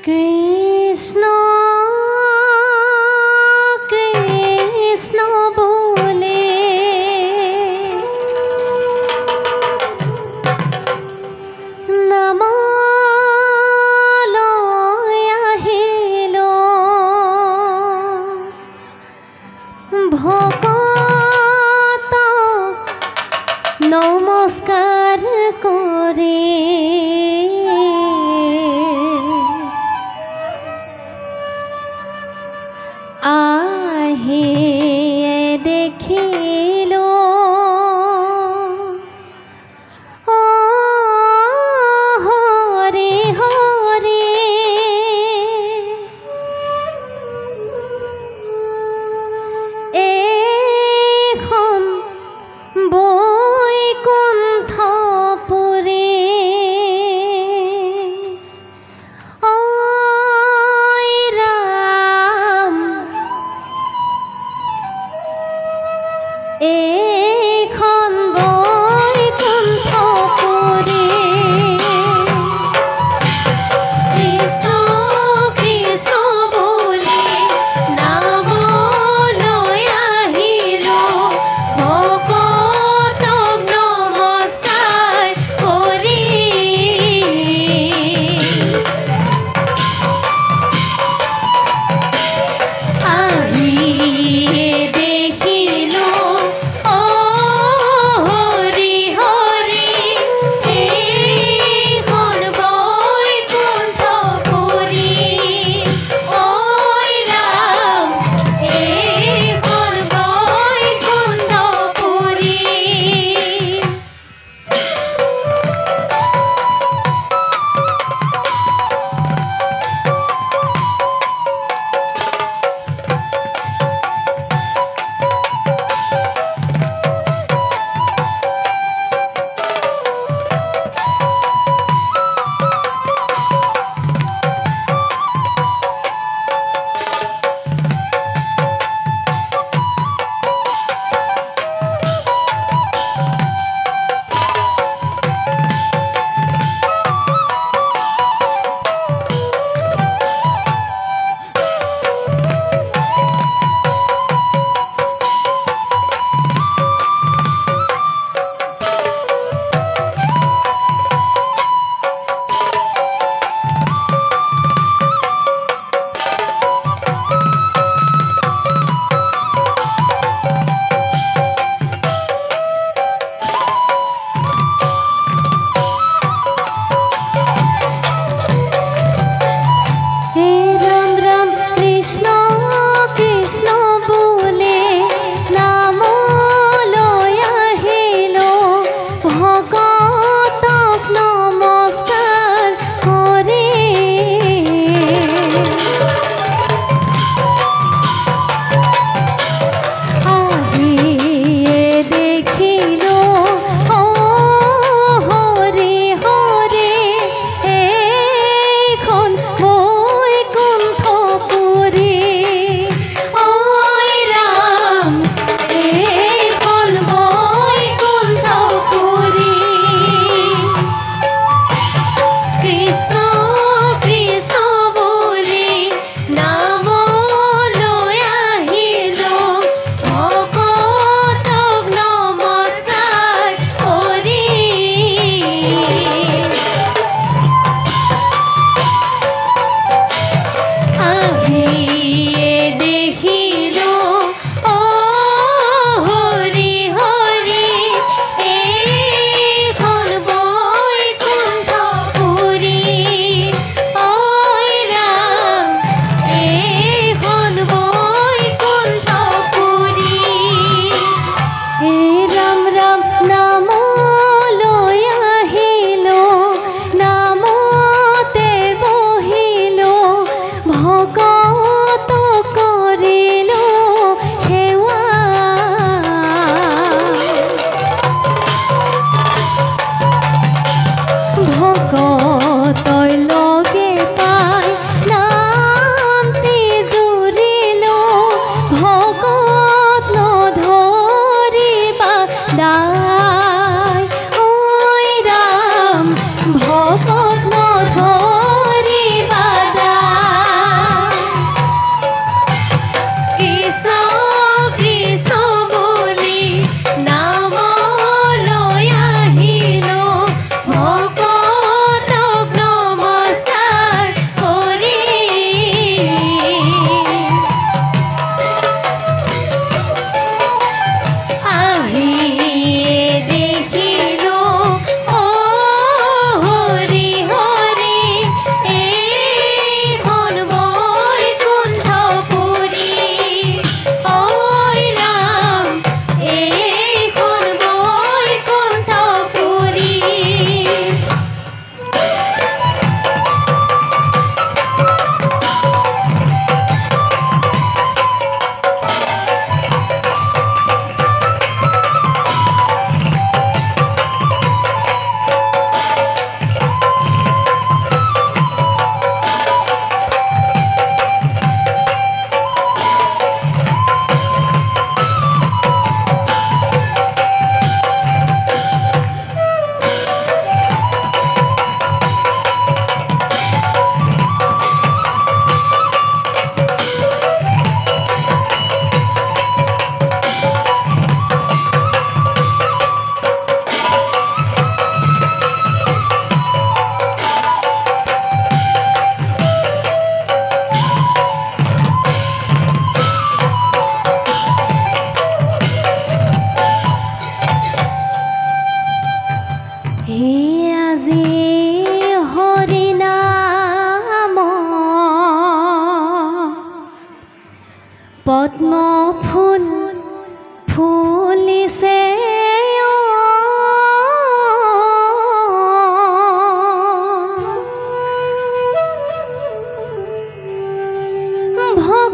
কৃষ্ণ কৃষ্ণ বলে নামলৈ আহিল ভকত নমস্কাৰ কৰি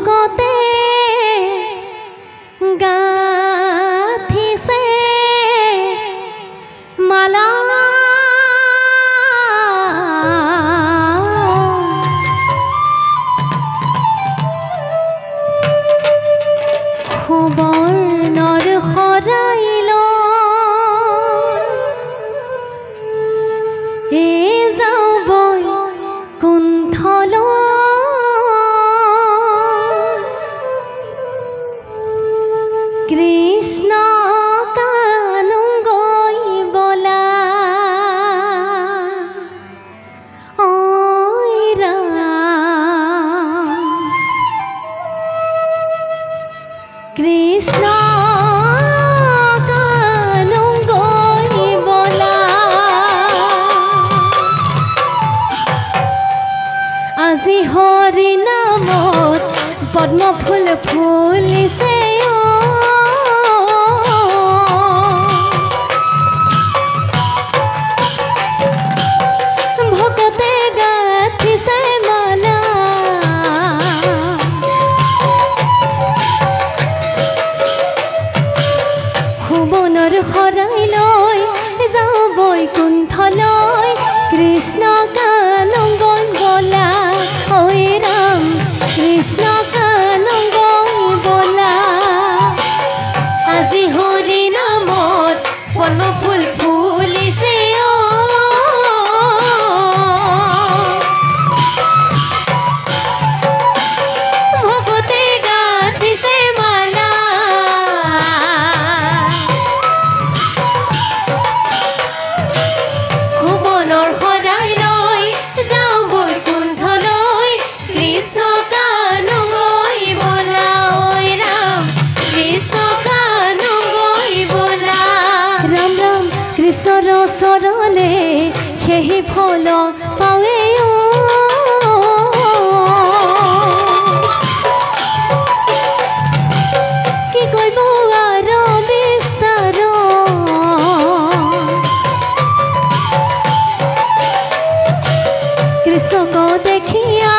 ভকতে গাথিছে মালা সুবৰ্ণৰ শৰাই লৈ যাওঁ বৈ কুণ্ঠলৈ কৃষ্ণ কানুংগৈ বলা ঐ ৰাম কৃষ্ণ কানুংগৈ বলা আজি হৰি নামত পদ্ম ফুল ফুলিছে ভকতে গাথিছে মালা সুবৰ্ণৰ শৰাই লৈ যাওঁ বৈকুণ্ঠলৈ কৃষ্ণ কানুংগৈ বলা ঐ ৰাম কৃষ্ণ কানুংগৈ বলা আজি হৰি নামত পদ্ম ফুল ফুলিছে ভকতে গাথিছে মালা সুবৰ্ণৰ শৰাই লৈ যাওঁ বৈকুণ্ঠলৈ কৃষ্ণ কানুংগৈ বলা ঐ ৰাম কৃষ্ণ কানুংগৈ বলা ৰাম ৰাম কৃষ্ণৰ চৰণে সেই ফল পাৱে কি কৰিব আৰু বিস্তাৰ কৃষ্ণক দেখিয়া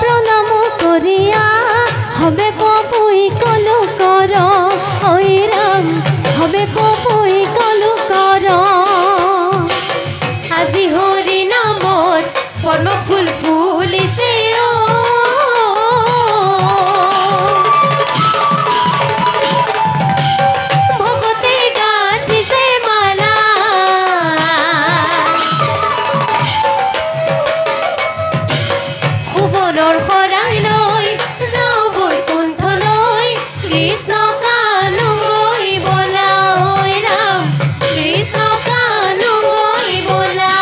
প্ৰণাম কৰিয়া হবে পপুই কলু কৰ ঐ ৰাম হবে পপুই কলু কৰ আজি হৰি নামত পদ্ম ফুল ফুলিছে ভকতে গাথিছে মালা সুবৰ্ণৰ শৰাই লৈ যাওঁ বৈকুণ্ঠলৈ কৃষ্ণ কানুংগৈ বলা ঐ ৰাম কৃষ্ণ কানুংগৈ বলা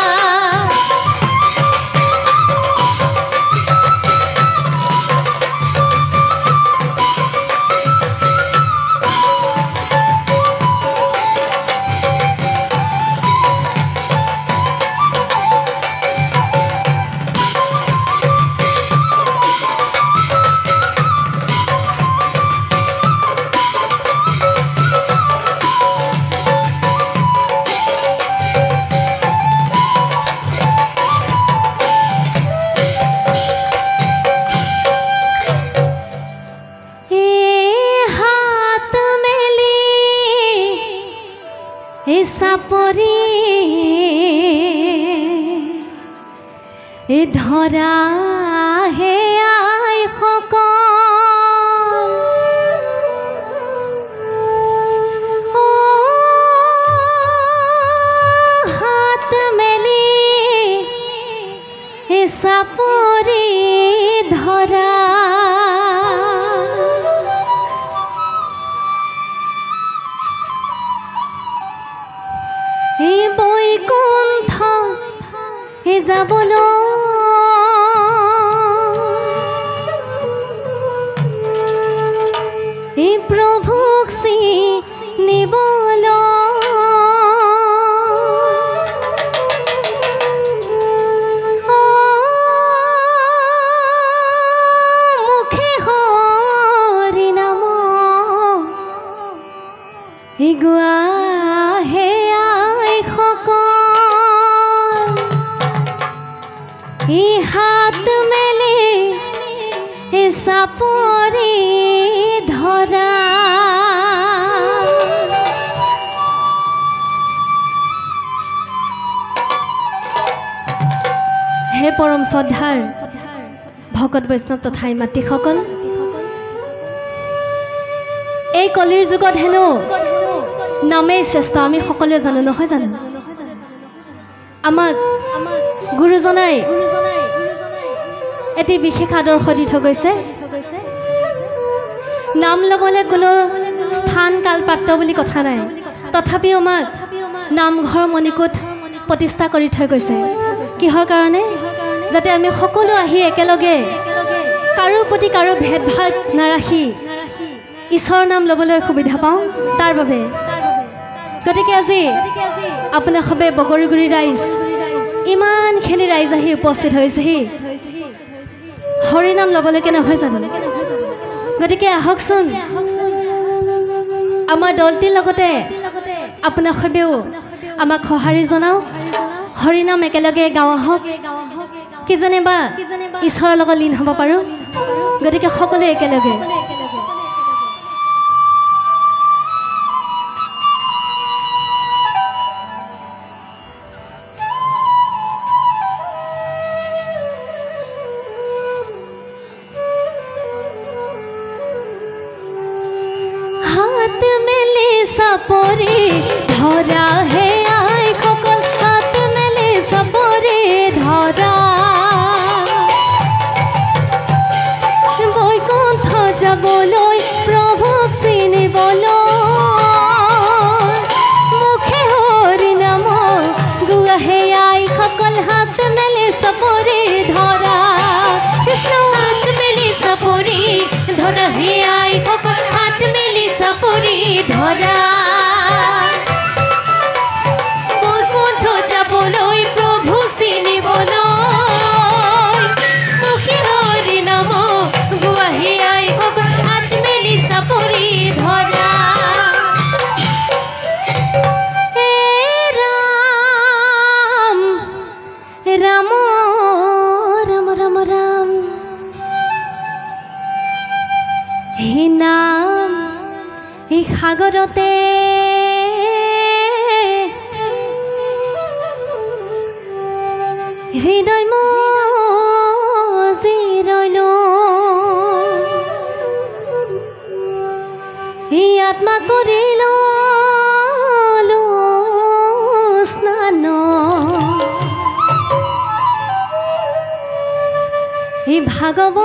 চাপৰি ধৰা হে আই সকল হাত মেলি চাপৰি ধৰা বৈকুণ্ঠ যাবলৈ প্ৰভুক চিনিবলৈ মুখে হৰি নাম গোৱা হে আই সকল হাত মেলি সাপৰে ধৰা হে পৰম শ্ৰদ্ধাৰ ভকত বৈষ্ণৱ তথা মাতৃসকল এই কলিৰ যুগত হেনো নামেই শ্ৰেষ্ঠ আমি সকলোৱে জানো নহয় জানো আমাক গুৰুজনাই এটি বিশেষ আদৰ্শ দি থৈ গৈছে নাম ল'বলৈ কোনো স্থান কাল পাত্ৰ বুলি কথা নাই তথাপিও আমাক নামঘৰ মণিকূট প্ৰতিষ্ঠা কৰি থৈ গৈছে কিহৰ কাৰণে যাতে আমি সকলো আহি একেলগে কাৰো প্ৰতি কাৰো ভেদভাৱ নাৰাখি ঈশ্বৰৰ নাম ল'বলৈ সুবিধা পাওঁ তাৰ বাবে গতিকে আজি আপোনাৰ সবে বগৰীগুৰি ৰাইজ ইমানখিনি ৰাইজ আহি উপস্থিত হৈছেহি হৰি নাম ল'বলৈকে নহয় জানো গতিকে আহকচোন আমাৰ দলটিৰ লগতে আপোনাৰ সবেও আমাক সঁহাৰি জনাওক হৰি নাম একেলগে গাওঁ আহক কিজনেবা ঈশ্বৰৰ লগত লীন হ'ব পাৰোঁ গতিকে সকলোৱে একেলগে हाथ में ले सपोरे धरा है आय ककल हाथ में ले सपोरे धरा বৈকুণ্ঠ যাবলৈ প্ৰভুক চিনিবলৈ মুখে হৰি নাম গুৱাহে আই সকল হাত মেলে সপৰে ধৰা কৃষ্ণ হাত মেলে সপৰে ধৰা হে আই সকল হাত মেলে সপৰে ধৰা বৈকুণ্ঠ যাবলৈ প্ৰভুক চিনিবলৈ মুখে হৰি নাম গুৱাহে আই সকল হাত মেলে সপৰে ধৰা হে ৰাম ৰাম ৰাম ৰাম ৰাম হে নাম এই সাগৰতে হৃদয় মজি ৰলো এই আত্মা কৰিলো স্নান এই ভাগৱত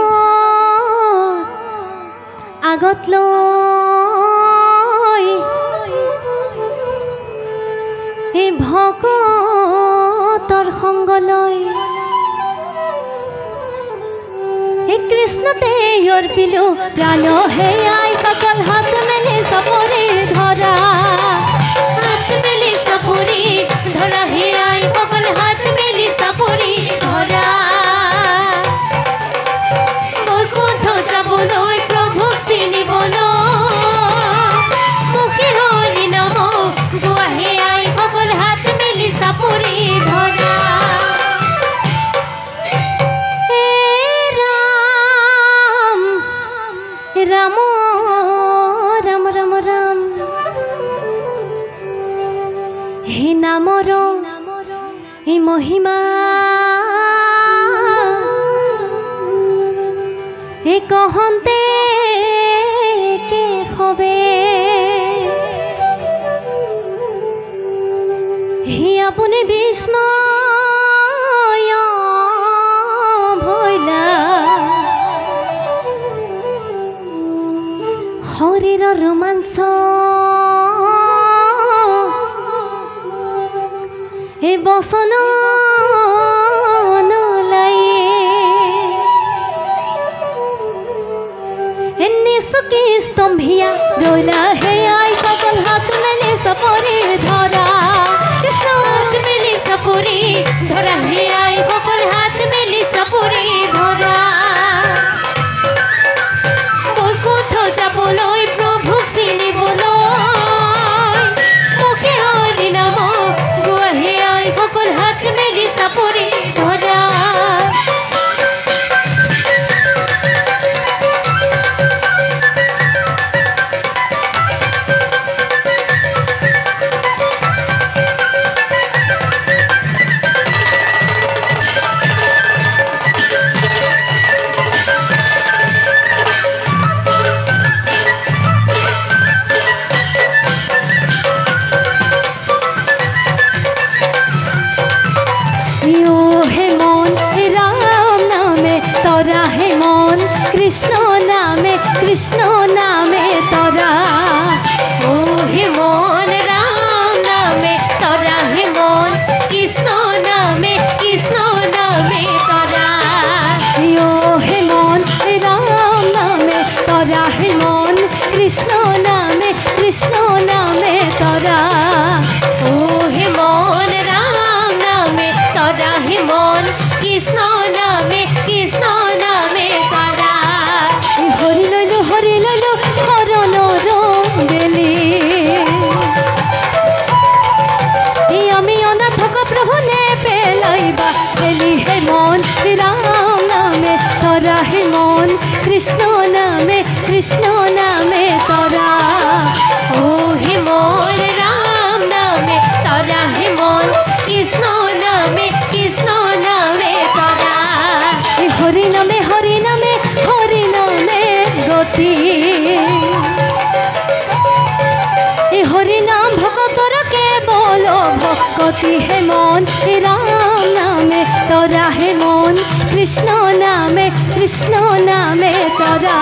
আগত লৈ এই ভকতৰ সংগ লৈ এই কৃষ্ণতে অৰ্পিলো প্ৰাণ হে আই সকল হাত মেলি সপৰে ধৰা হাত মেলি সপৰে ধৰা হে আই সকল হাত মেলি সপৰে ধৰা বৈকুণ্ঠ যাবলৈ প্ৰভুক চিনিবলৈ মুখে হৰি নাম গুৱাহে আই সকল হাত মেলি সপৰে ধৰা হে ৰাম ৰাম ৰাম ৰাম ৰাম হে নামৰ এই মহিমা এই কহন্তে কেশৱে হি আপুনি বিস্ময় ভৈলা শৰীৰৰ ৰোমাঞ্চ এই বচন নিচুকি স্তম্ভিয়া ৰৈলা হে আই সকল হাত মেলি সপৰে ধৰা কৃষ্ণ হাত মেলি সপৰে ধৰা হে আই সকল হাত মেলি সপৰে ধৰা বৈকুণ্ঠ যাবলৈ প্ৰভুক চিনিবলৈ মুখে হৰি নাম গুৱাহে আই সকল হাত মেলি সপৰে ধৰা তৰা হে মন কৃষ্ণ নামে তৰা ও হে মন রাম নামে তরা হে মন কৃষ্ণ নামে তরা ও হে মন রাম নামে তৰা হে মন কৃষ্ণ নামে তৰা ও হে মন ৰাম নামে তৰা হে মন কৃষ্ণ নামে তৰা হৰি ললো শৰণৰ বেলি আমি অনাথক প্ৰভু নেপেলাইবা বেলি হে মন ৰাম নামে তৰা হে মন কৃষ্ণ নামে তৰা ও হে মন ৰাম নামে তৰা হে মন কৃষ্ণ নামে তৰা হৰি নামে গতি হৰি নাম ভকতৰ কেৱল ভকতি হে মন ৰাম নামে তৰা হে মন কৃষ্ণ নামে তৰা